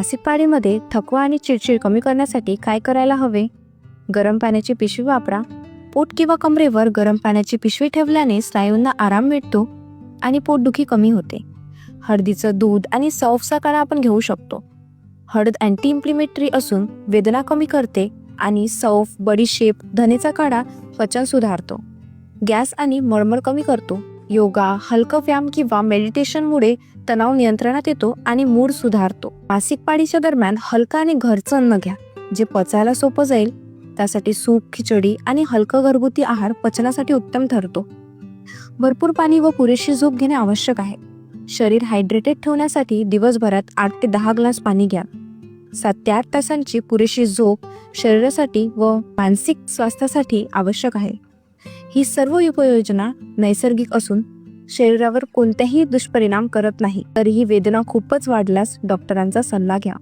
मासिक पाळीमध्ये थकवा आणि चिडचिड कमी करण्यासाठी काय करायला हवे? गरम पाण्याची पिशवी वापरा. पोट किंवा कमरेवर गरम पाण्याची पिशवी ठेवल्याने स्नायूंना आराम मिळतो आणि पोटदुखी कमी होते. हळदीचं दूध आणि सौफचा काढा आपण घेऊ शकतो. हळद अँटी इन्फ्लेमेटरी असून वेदना कमी करते आणि सौफ, बडीशेप, धनेचा काढा पचन सुधारतो. गॅस आणि मळमळ कमी करतो. योगा, हलकं व्यायाम किंवा मेडिटेशनमुळे तणाव नियंत्रणात येतो आणि मूड सुधारतो. मासिक पाळीच्या दरम्यान हलकं आणि घरचं अन्न घ्या जे पचायला सोपं जाईल. त्यासाठी सूप, खिचडी आणि हलकं घरगुती आहार पचनासाठी उत्तम ठरतो. भरपूर पाणी व पुरेशी झोप घेणे आवश्यक आहे. शरीर हायड्रेटेड ठेवण्यासाठी दिवसभरात 8 ते 10 ग्लास पाणी घ्या. 7 ते 8 तासांची पुरेशी झोप शरीरासाठी व मानसिक स्वास्थ्यासाठी आवश्यक आहे. ही सर्व उपाययोजना नैसर्गिक असून शरीरावर कोणतेही दुष्परिणाम करत नाही. तरीही वेदना खूपच वाढल्यास डॉक्टरांचा सल्ला घ्या.